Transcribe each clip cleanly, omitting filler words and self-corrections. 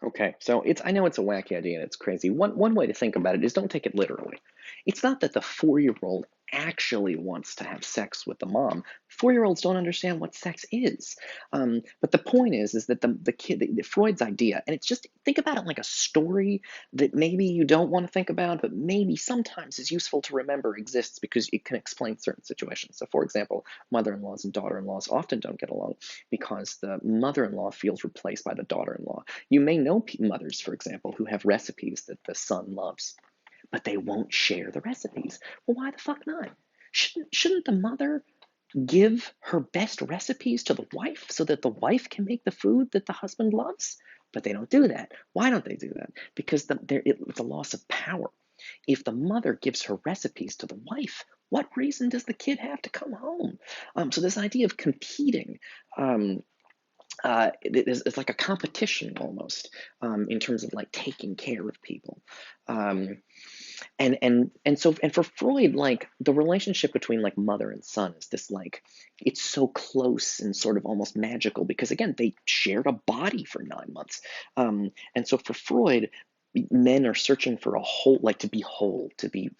Okay, so I know it's a wacky idea and it's crazy. One way to think about it is don't take it literally. It's not that the 4-year-old actually wants to have sex with the mom. 4-year-olds don't understand what sex is. But the point is that the kid, Freud's idea, and it's just think about it like a story that maybe you don't want to think about, but maybe sometimes is useful to remember exists because it can explain certain situations. So, for example, mother-in-laws and daughter-in-laws often don't get along because the mother-in-law feels replaced by the daughter-in-law. You may know mothers, for example, who have recipes that the son loves, but they won't share the recipes. Well, why the fuck not? Shouldn't the mother give her best recipes to the wife so that the wife can make the food that the husband loves? But they don't do that. Why don't they do that? Because it's a loss of power. If the mother gives her recipes to the wife, what reason does the kid have to come home? So this idea of competing um, it's like a competition almost in terms of like taking care of people. Um, and for Freud, like the relationship between like mother and son is this like it's so close and sort of almost magical because again they shared a body for 9 months, and so for Freud, men are searching for a like to be whole, to be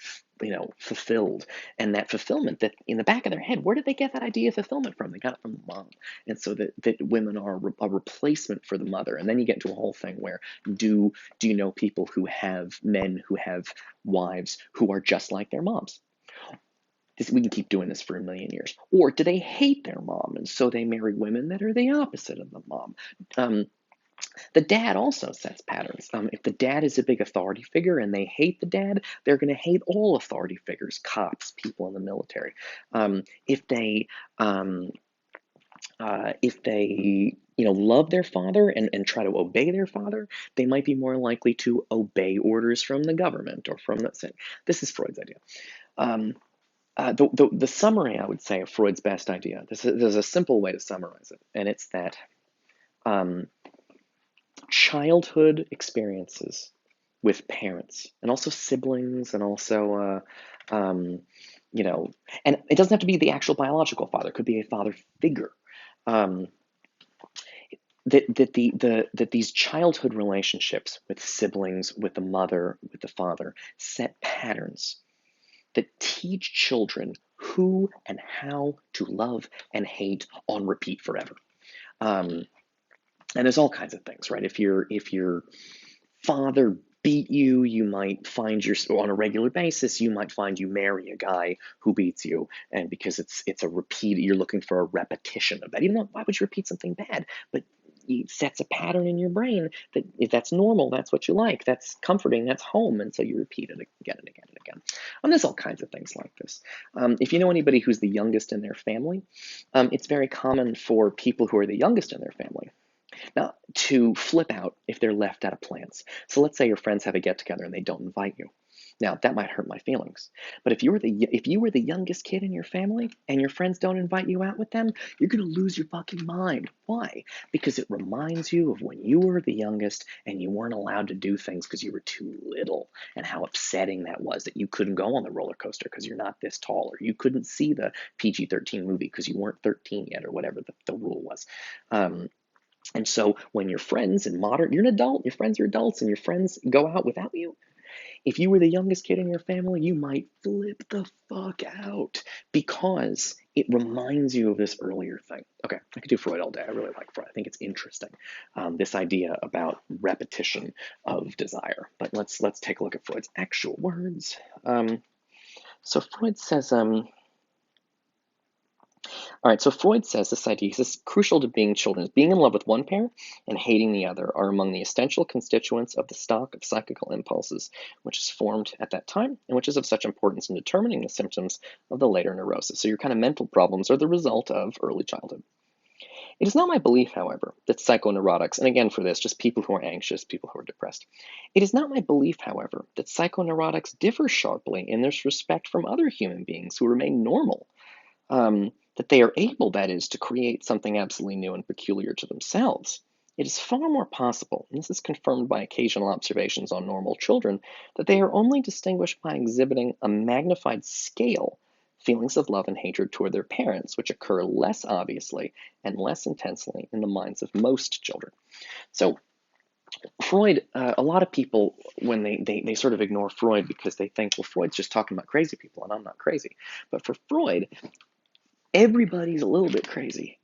fulfilled, and that fulfillment that in the back of their head, where did they get that idea of fulfillment from? They got it from the mom, and so that women are a replacement for the mother, and then you get into a whole thing where do you know people who have men who have wives who are just like their moms? We can keep doing this for a million years. Or do they hate their mom and so they marry women that are the opposite of the mom? Um, the dad also sets patterns. If the dad is a big authority figure and they hate the dad, they're going to hate all authority figures, cops, people in the military. If they love their father and try to obey their father, they might be more likely to obey orders from the government or from the. This is Freud's idea. Um, the summary, I would say, of Freud's best idea, there's a simple way to summarize it, and it's that um, childhood experiences with parents and also siblings and also, you know, and it doesn't have to be the actual biological father, it could be a father figure. Um, that these childhood relationships with siblings, with the mother, with the father, set patterns that teach children who and how to love and hate on repeat forever. Um, and there's all kinds of things, right? If your father beat you, you might find your on a regular basis. You might find you marry a guy who beats you, and because it's a repeat, you're looking for a repetition of that. Even though why would you repeat something bad? But it sets a pattern in your brain that if that's normal, that's what you like, that's comforting, that's home, and so you repeat it again and again and again. There's all kinds of things like this. If you know anybody who's the youngest in their family, it's very common for people who are the youngest in their family now to flip out if they're left out of plans. So let's say your friends have a get together and they don't invite you. Now that might hurt my feelings, but if you were the youngest kid in your family and your friends don't invite you out with them, you're gonna lose your fucking mind. Why? Because it reminds you of when you were the youngest and you weren't allowed to do things because you were too little, and how upsetting that was that you couldn't go on the roller coaster because you're not this tall, or you couldn't see the PG-13 movie because you weren't 13 yet, or whatever the rule was. Um, and so when your friends in modern, you're an adult, your friends are adults, and your friends go out without you, if you were the youngest kid in your family, you might flip the fuck out because it reminds you of this earlier thing. Okay, I could do Freud all day. I really like Freud. I think it's interesting, this idea about repetition of desire. But let's take a look at Freud's actual words. So Freud says, all right, so Freud says this idea, he says, crucial to being children is being in love with one parent and hating the other are among the essential constituents of the stock of psychical impulses, which is formed at that time and which is of such importance in determining the symptoms of the later neurosis. So your kind of mental problems are the result of early childhood. It is not my belief, however, that psychoneurotics, and again for this, just people who are anxious, people who are depressed. It is not my belief, however, that psychoneurotics differ sharply in this respect from other human beings who remain normal, that they are able, that is, to create something absolutely new and peculiar to themselves. It is far more possible, and this is confirmed by occasional observations on normal children, that they are only distinguished by exhibiting a magnified scale feelings of love and hatred toward their parents, which occur less obviously and less intensely in the minds of most children. So Freud, a lot of people, when they sort of ignore Freud because they think, well, Freud's just talking about crazy people and I'm not crazy. But for Freud, everybody's a little bit crazy.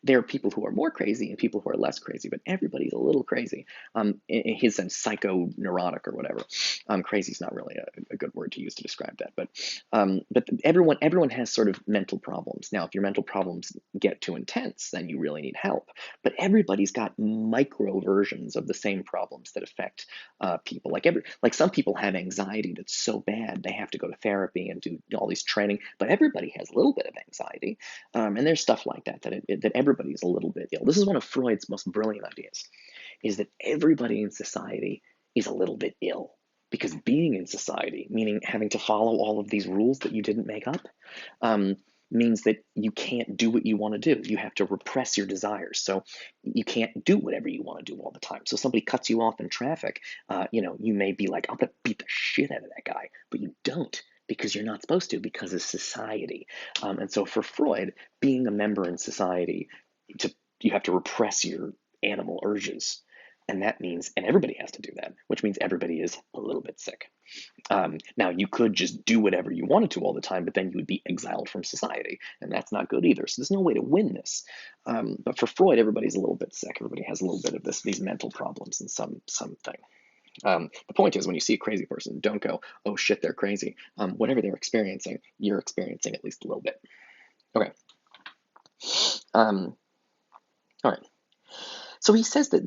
There are people who are more crazy and people who are less crazy, but everybody's a little crazy. In his sense, psychoneurotic or whatever. Crazy is not really a good word to use to describe that, but everyone has sort of mental problems. Now, if your mental problems get too intense, then you really need help. But everybody's got micro versions of the same problems that affect people. Like some people have anxiety that's so bad they have to go to therapy and do all these training. But everybody has a little bit of anxiety, and there's stuff like that everybody's a little bit ill. This is one of Freud's most brilliant ideas, is that everybody in society is a little bit ill. Because being in society, meaning having to follow all of these rules that you didn't make up, um, means that you can't do what you want to do. You have to repress your desires. So you can't do whatever you want to do all the time. So somebody cuts you off in traffic, you may be like, I'm going to beat the shit out of that guy, but you don't because you're not supposed to because of society. And so for Freud, being a member in society, you have to repress your animal urges. And that means, and everybody has to do that, which means everybody is a little bit sick. Now, you could just do whatever you wanted to all the time, but then you would be exiled from society, and that's not good either. So there's no way to win this. But for Freud, everybody's a little bit sick. Everybody has a little bit of these mental problems and something. The point is, when you see a crazy person, don't go, "Oh shit, they're crazy." Whatever they're experiencing, you're experiencing at least a little bit. Okay. Um, all right. So he says that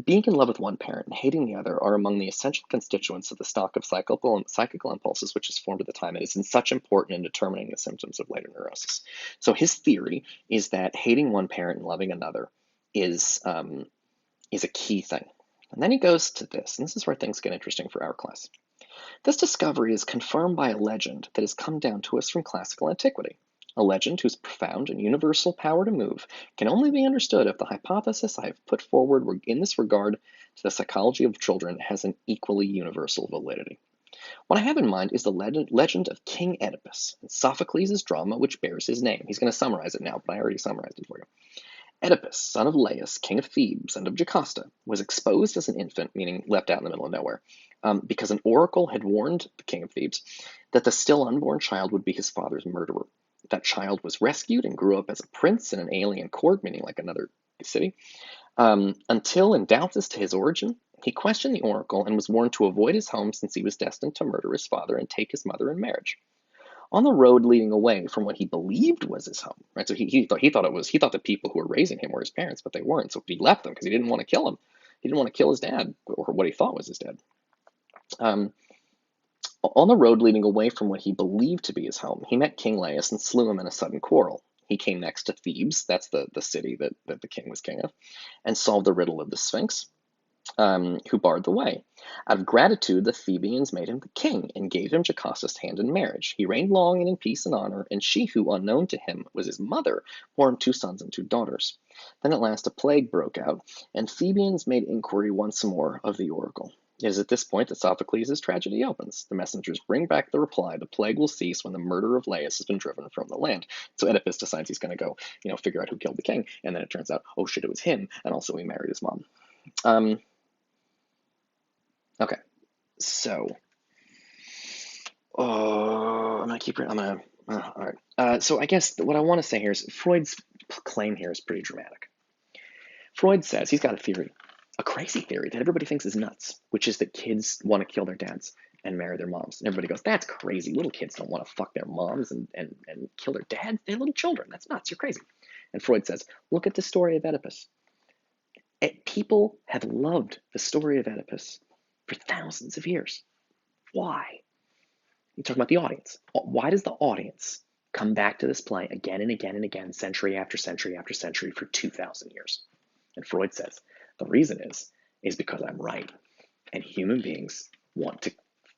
being in love with one parent and hating the other are among the essential constituents of the stock of psychical impulses which is formed at the time and is in such important in determining the symptoms of later neurosis. So his theory is that hating one parent and loving another is a key thing. And then he goes to this, and this is where things get interesting for our class. This discovery is confirmed by a legend that has come down to us from classical antiquity. A legend whose profound and universal power to move can only be understood if the hypothesis I have put forward in this regard to the psychology of children has an equally universal validity. What I have in mind is the legend of King Oedipus and Sophocles' drama which bears his name. He's going to summarize it now, but I already summarized it for you. Oedipus, son of Laius, king of Thebes and of Jocasta, was exposed as an infant, meaning left out in the middle of nowhere, because an oracle had warned the king of Thebes that the still unborn child would be his father's murderer. That child was rescued and grew up as a prince in an alien court, meaning like another city, until, in doubt as to his origin, he questioned the oracle and was warned to avoid his home since he was destined to murder his father and take his mother in marriage. On the road leading away from what he believed was his home, right? So he thought the people who were raising him were his parents, but they weren't. So he left them because he didn't want to kill him. He didn't want to kill his dad or what he thought was his dad. On the road leading away from what he believed to be his home, he met King Laius and slew him in a sudden quarrel. He came next to Thebes, that's the city that the king was king of, and solved the riddle of the Sphinx, who barred the way. Out of gratitude, the Thebans made him the king and gave him Jocasta's hand in marriage. He reigned long and in peace and honor, and she, who unknown to him was his mother, bore him 2 sons and 2 daughters. Then at last a plague broke out, and Thebans made inquiry once more of the oracle. It is at this point that Sophocles' tragedy opens. The messengers bring back the reply, the plague will cease when the murder of Laius has been driven from the land. So Oedipus decides he's going to go, figure out who killed the king, and then it turns out, oh shit, it was him, and also he married his mom. Okay, so I'm gonna keep it. All right. So I guess what I want to say here is Freud's claim here is pretty dramatic. Freud says he's got a theory, a crazy theory that everybody thinks is nuts, which is that kids want to kill their dads and marry their moms. And everybody goes, that's crazy. Little kids don't want to fuck their moms and kill their dads. They're little children. That's nuts. You're crazy. And Freud says, look at the story of Oedipus. People have loved the story of Oedipus for thousands of years. Why? You're talking about the audience. Why does the audience come back to this play again and again and again, century after century after century for 2,000 years? And Freud says, the reason is because I'm right. And human beings want to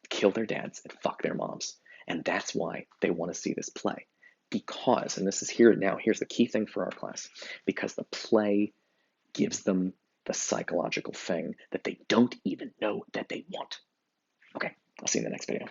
kill their dads and fuck their moms. And that's why they want to see this play. Because, and this is here now, here's the key thing for our class, because the play gives them the psychological thing that they don't even know that they want. Okay, I'll see you in the next video.